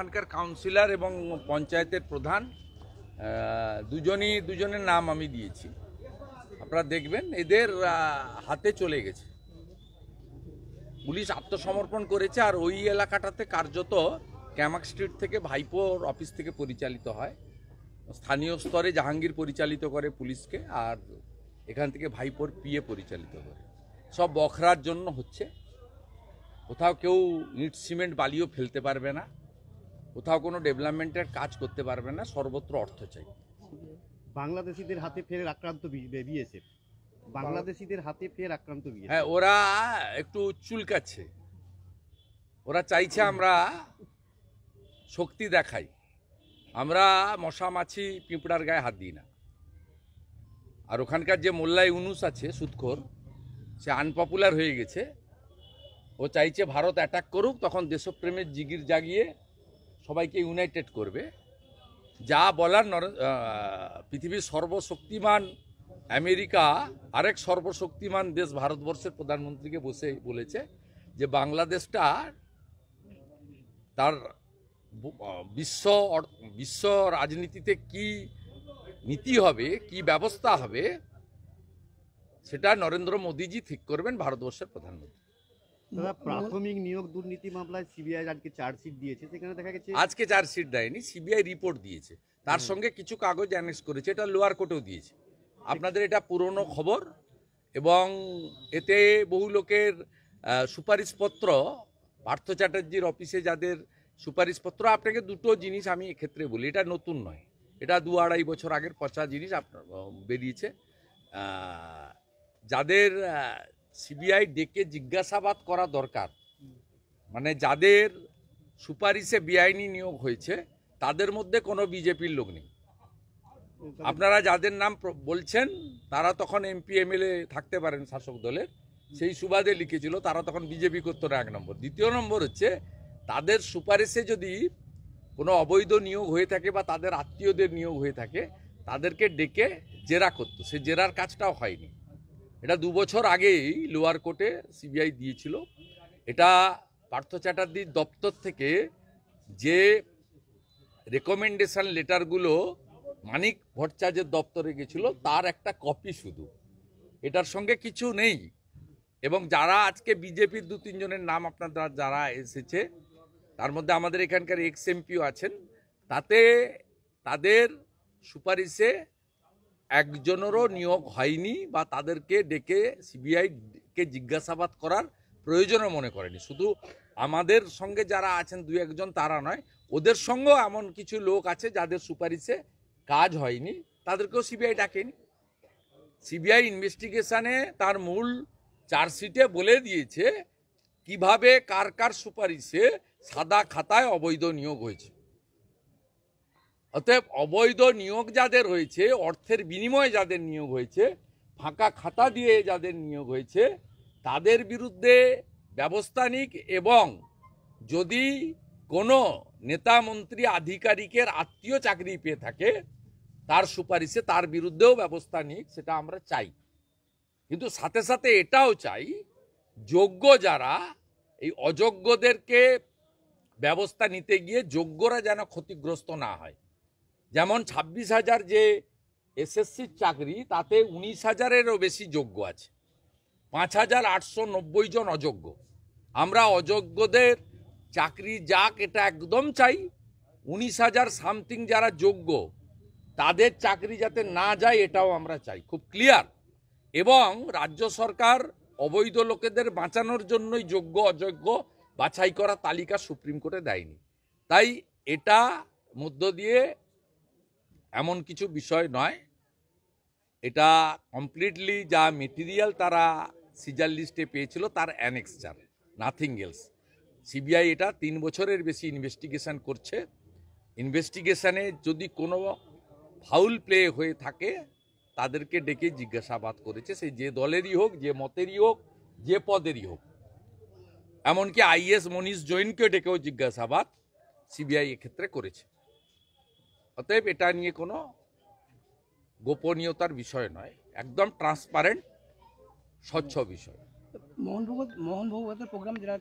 ওখানকার কাউন্সিলর এবং পঞ্চায়েতের প্রধান দুজনের নাম আমি দিয়েছি। আপনারা দেখবেন এদের হাতে চলে গেছে। পুলিশ আত্মসমর্পণ করেছে। আর ওই এলাকাটাতে কার্যত ক্যামাক স্ট্রিট থেকে ভাইপোর অফিস থেকে পরিচালিত হয়। স্থানীয় স্তরে জাহাঙ্গীর পরিচালিত করে পুলিশকে, আর এখান থেকে ভাইপোর পিএ পরিচালিত করে। সব বখরার জন্য হচ্ছে। কোথাও কেউ ইট সিমেন্ট বালিও ফেলতে পারবে না, কোথাও কোনো ডেভেলপমেন্টের কাজ করতে পারবে না, সর্বত্র অর্থ চাই। বাংলাদেশিদের হাতে ফের আক্রান্ত বিএসএফ। বাংলাদেশিদের হাতে ফের আক্রান্ত বিএসএফ। হ্যাঁ, ওরা একটু চুলকাচ্ছে। ওরা চাইছে আমরা শক্তি দেখাই। আমরা মশা মাছি পিঁপড়ার গায়ে হাত দিই না। আর ওখানকার যে মোল্লা ইউনুস আছে সুদখোর, সে আনপপুলার হয়ে গেছে। ও চাইছে ভারত অ্যাটাক করুক, তখন দেশপ্রেমের জিগির জাগিয়ে সবাইকে ইউনাইটেড করবে। যা বলার পৃথিবীর সর্বশক্তিমান আমেরিকা আরেক সর্বশক্তিমান দেশ ভারতবর্ষের প্রধানমন্ত্রীকে বসে বলেছে যে বাংলাদেশটা তার বিশ্ব রাজনীতিতে কি নীতি হবে, কি ব্যবস্থা হবে, সেটা নরেন্দ্র মোদীজি ঠিক করবেন, ভারতবর্ষের প্রধানমন্ত্রী। প্রাথমিক নিয়োগ দুর্নীতি মামলায় সিবিআই আজকে চার্জশিট দিয়েছে। সেখানে দেখা গেছে আজকে চার্জশিট দেয়নি, সিবিআই রিপোর্ট দিয়েছে। তার সঙ্গে কিছু কাগজ অ্যানেক্স করেছে। এটা লোয়ার কোর্টেও দিয়েছে। আপনাদের এটা পুরনো খবর, এবং এতে বহু লোকের সুপারিশপত্র, পার্থ চ্যাটার্জির অফিসে যাদের সুপারিশপত্র, আপনাকে দুটো জিনিস আমি এক্ষেত্রে বলি, এটা নতুন নয়, এটা 2-2.5 বছর আগের পচা জিনিস আপনার বেরিয়েছে। যাদের সিবিআই ডেকে জিজ্ঞাসাবাদ করা দরকার, মানে যাদের সুপারিশে বেআইনি নিয়োগ হয়েছে, তাদের মধ্যে কোনো বিজেপির লোক নেই। আপনারা যাদের নাম বলছেন তারা তখন এমপি এমএলএ থাকতে পারেন শাসক দলের, সেই সুবাদে লিখেছিল, তারা তখন বিজেপি করতো না, 1 নম্বর। দ্বিতীয় নম্বর হচ্ছে, তাদের সুপারিশে যদি কোনো অবৈধ নিয়োগ হয়ে থাকে বা তাদের আত্মীয়দের নিয়োগ হয়ে থাকে, তাদেরকে ডেকে জেরা করতো। সে জেরার কাজটাও হয়নি। এটা 2 বছর আগেই লোয়ার কোর্টে সিবিআই দিয়েছিল। এটা পার্থ চ্যাটার্জির দপ্তর থেকে যে রেকমেন্ডেশন লেটারগুলো মানিক ভট্টাচার্যের দপ্তরে গেছিল, তার একটা কপি শুধু, এটার সঙ্গে কিছু নেই। এবং যারা আজকে বিজেপির 2-3 জনের নাম আপনারা যারা এসেছে, তার মধ্যে আমাদের এখানকার এক্স এমপিও আছেন, তাতে তাদের সুপারিশে একজনেরও নিয়োগ হয়নি বা তাদেরকে ডেকে সিবিআইকে জিজ্ঞাসাবাদ করার প্রয়োজনও মনে করেনি। শুধু আমাদের সঙ্গে যারা আছেন 2-1 জন তারা নয়, ওদের সঙ্গেও এমন কিছু লোক আছে যাদের সুপারিশে কাজ হয়নি, তাদেরকেও সিবিআই ডাকেনি। সিবিআই ইনভেস্টিগেশনে তার মূল চার্জশিটে বলে দিয়েছে কিভাবে কার কার সুপারিশে সাদা খাতায় অবৈধ নিয়োগ হয়েছে। অতএব অবৈধ নিয়োগ যাদের হয়েছে, অর্থের বিনিময়ে যাদের নিয়োগ হয়েছে, ফাঁকা খাতা দিয়ে যাদের নিয়োগ হয়েছে, তাদের বিরুদ্ধে ব্যবস্থা নিক, এবং যদি কোনো নেতা মন্ত্রী আধিকারিকের আত্মীয় চাকরি পেয়ে থাকে তার সুপারিশে তার বিরুদ্ধেও ব্যবস্থা নিক, সেটা আমরা চাই। কিন্তু সাথে সাথে এটাও চাই, যোগ্য যারা, এই অযোগ্যদেরকে ব্যবস্থা নিতে গিয়ে যোগ্যরা যেন ক্ষতিগ্রস্ত না হয়। যেমন 26,000 যে এসএসসির চাকরি, তাতে 19,000-এরও বেশি যোগ্য আছে, 5,890 জন অযোগ্য। আমরা অযোগ্যদের চাকরি যাক, এটা একদম চাই। 19,000 সামথিং যারা যোগ্য, তাদের চাকরি যাতে না যায়, এটাও আমরা চাই, খুব ক্লিয়ার। এবং রাজ্য সরকার অবৈধ লোকেদের বাঁচানোর জন্যই যোগ্য অযোগ্য বাছাই করা তালিকা সুপ্রিম কোর্টে দেয়নি। তাই এটা মধ্য দিয়ে এমন কিছু বিষয় নয়, এটা কমপ্লিটলি যা মেটেরিয়াল তারা সিজার লিস্টে পেয়েছিল তার অ্যানেক্সচার, নাথিং এলস। সিবিআই এটা 3 বছরের বেশি ইনভেস্টিগেশন করছে। ইনভেস্টিগেশনে যদি কোনো ফাউল প্লে হয়ে থাকে, তাদেরকে ডেকে জিজ্ঞাসাবাদ করেছে, সে যে দলেরই হোক, যে মতেরই হোক, যে পদেরই হোক। এমনকি আইএস মনীষ জৈনকে ডেকেও জিজ্ঞাসাবাদ সিবিআই এক্ষেত্রে করেছে। অতএব এটা নিয়ে কোনো গোপনীয়তার বিষয় নয়, একদম ট্রান্সপারেন্ট, স্বচ্ছ বিষয়। মোহন ভগবতের প্রোগ্রাম যেটা